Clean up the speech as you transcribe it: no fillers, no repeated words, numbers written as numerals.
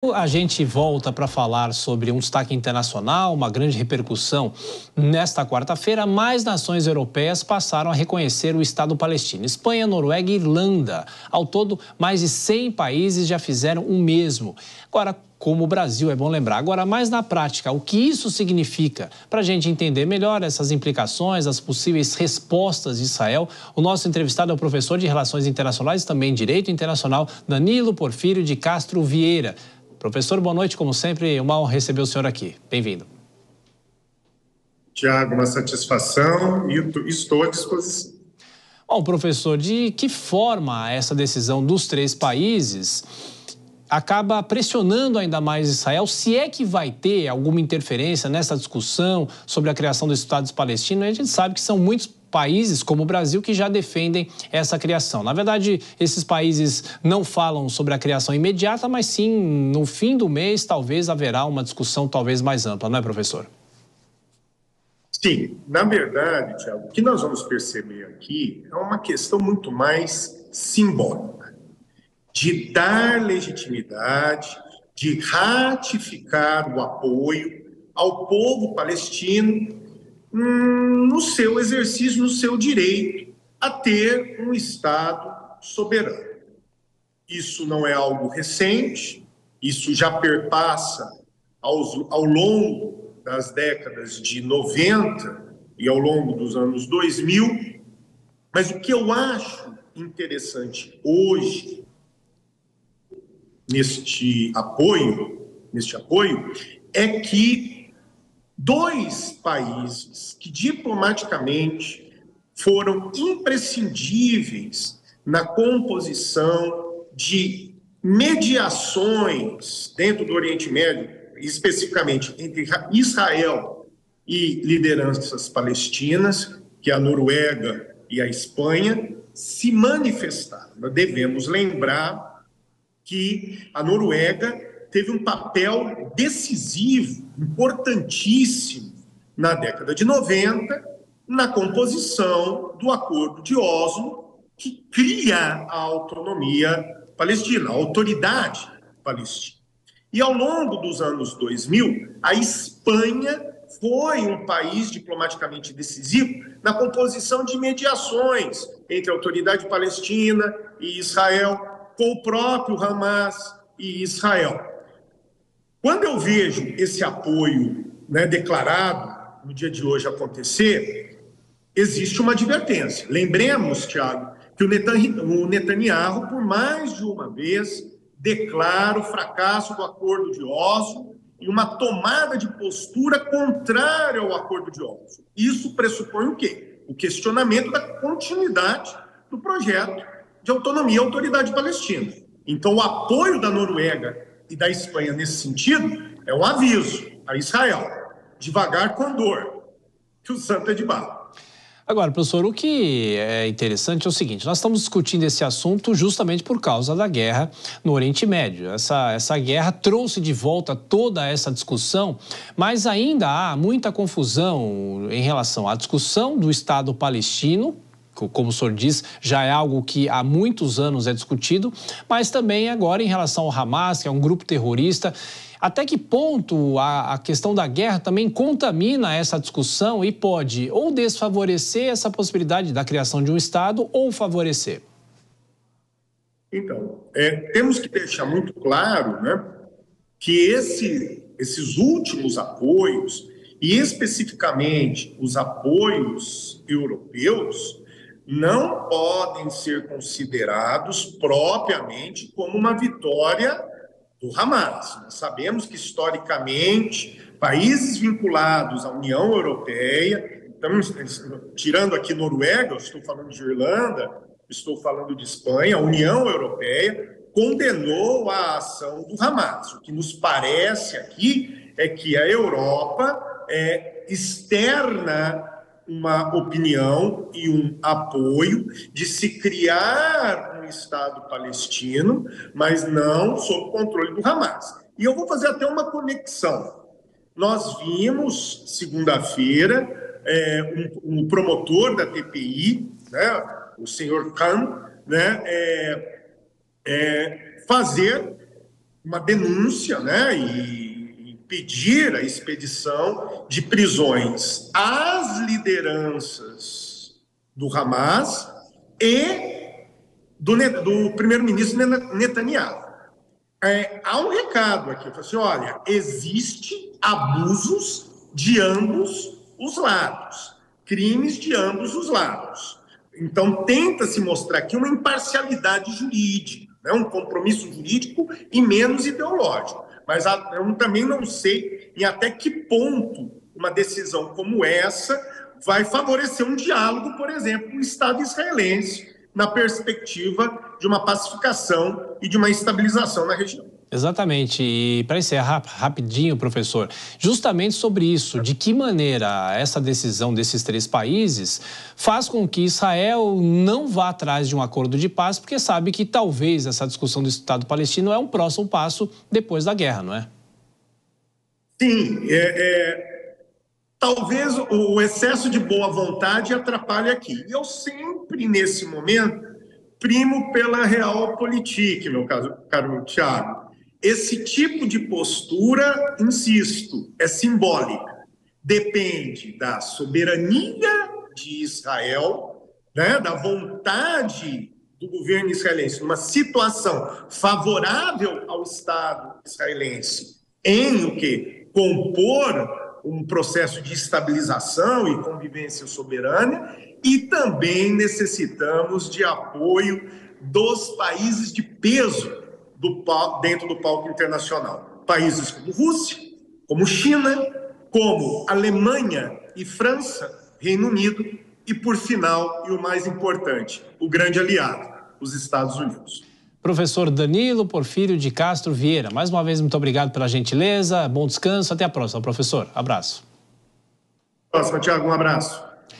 A gente volta para falar sobre um destaque internacional, uma grande repercussão. Nesta quarta-feira, mais nações europeias passaram a reconhecer o Estado palestino. Espanha, Noruega e Irlanda. Ao todo, mais de 100 países já fizeram o mesmo. Agora, como o Brasil, é bom lembrar. Agora, mais na prática, o que isso significa? Para a gente entender melhor essas implicações, as possíveis respostas de Israel, o nosso entrevistado é o professor de Relações Internacionais e também Direito Internacional, Danilo Porfírio de Castro Vieira. Professor, boa noite, como sempre, uma honra receber o senhor aqui. Bem-vindo. Tiago, uma satisfação e estou à disposição. Bom, professor, de que forma essa decisão dos três países acaba pressionando ainda mais Israel, se é que vai ter alguma interferência nessa discussão sobre a criação dos Estados palestinos? A gente sabe que são muitos países, como o Brasil, que já defendem essa criação. Na verdade, esses países não falam sobre a criação imediata, mas sim, no fim do mês, talvez haverá uma discussão talvez mais ampla, não é, professor? Sim, na verdade, Tiago, o que nós vamos perceber aqui é uma questão muito mais simbólica, de dar legitimidade, de ratificar o apoio ao povo palestino no seu exercício, no seu direito a ter um Estado soberano. Isso não é algo recente, isso já perpassa ao longo das décadas de 90 e ao longo dos anos 2000, mas o que eu acho interessante hoje, neste apoio, é que dois países que diplomaticamente foram imprescindíveis na composição de mediações dentro do Oriente Médio, especificamente entre Israel e lideranças palestinas, que é a Noruega e a Espanha, se manifestaram. Nós devemos lembrar que a Noruega teve um papel decisivo, importantíssimo, na década de 90, na composição do Acordo de Oslo, que cria a autonomia palestina, a autoridade palestina. E ao longo dos anos 2000, a Espanha foi um país diplomaticamente decisivo na composição de mediações entre a autoridade palestina e Israel, com o próprio Hamas e Israel. Quando eu vejo esse apoio, declarado no dia de hoje acontecer, existe uma advertência. Lembremos, Tiago, que o Netanyahu, por mais de uma vez, declara o fracasso do Acordo de Oslo e uma tomada de postura contrária ao Acordo de Oslo. Isso pressupõe o quê? O questionamento da continuidade do projeto de autonomia e autoridade palestina. Então, o apoio da Noruega e da Espanha nesse sentido é um aviso a Israel: devagar com dor, que o santo é de barro. Agora, professor, o que é interessante é o seguinte: nós estamos discutindo esse assunto justamente por causa da guerra no Oriente Médio. Essa guerra trouxe de volta toda essa discussão, mas ainda há muita confusão em relação à discussão do Estado palestino. Como o senhor diz, já é algo que há muitos anos é discutido, mas também agora em relação ao Hamas, que é um grupo terrorista. Até que ponto a questão da guerra também contamina essa discussão e pode ou desfavorecer essa possibilidade da criação de um Estado ou favorecer? Então, temos que deixar muito claro, que esses últimos apoios, e especificamente os apoios europeus, não podem ser considerados propriamente como uma vitória do Hamas. Nós sabemos que, historicamente, países vinculados à União Europeia, tirando aqui Noruega, eu estou falando de Irlanda, estou falando de Espanha, a União Europeia condenou a ação do Hamas. O que nos parece aqui é que a Europa externa uma opinião e um apoio de se criar um Estado palestino, mas não sob controle do Hamas. E eu vou fazer até uma conexão. Nós vimos, segunda-feira, um promotor da TPI, o senhor Khan, fazer uma denúncia, né, e pedir a expedição de prisões às lideranças do Hamas e do primeiro-ministro Netanyahu. Há um recado aqui, assim, olha, existe abusos de ambos os lados, crimes de ambos os lados. Então, tenta-se mostrar aqui uma imparcialidade jurídica, né? Um compromisso jurídico e menos ideológico. Mas eu também não sei em até que ponto uma decisão como essa vai favorecer um diálogo, por exemplo, com o Estado israelense, na perspectiva de uma pacificação e de uma estabilização na região. Exatamente. E para encerrar rapidinho, professor, justamente sobre isso, de que maneira essa decisão desses 3 países faz com que Israel não vá atrás de um acordo de paz, porque sabe que talvez essa discussão do Estado palestino é um próximo passo depois da guerra, não é? Sim, talvez o excesso de boa vontade atrapalhe aqui. E eu sempre, nesse momento, primo pela realpolitik, meu caro Thiago. Esse tipo de postura, insisto, é simbólica. Depende da soberania de Israel, né, da vontade do governo israelense, numa situação favorável ao Estado israelense, em o que? Compor um processo de estabilização e convivência soberana, e também necessitamos de apoio dos países de peso dentro do palco internacional. Países como Rússia, como China, como Alemanha e França, Reino Unido e, por final, e o mais importante, o grande aliado, os Estados Unidos. Professor Danilo Porfírio de Castro Vieira, mais uma vez, muito obrigado pela gentileza, bom descanso, até a próxima, professor. Abraço. Próxima, Thiago, um abraço.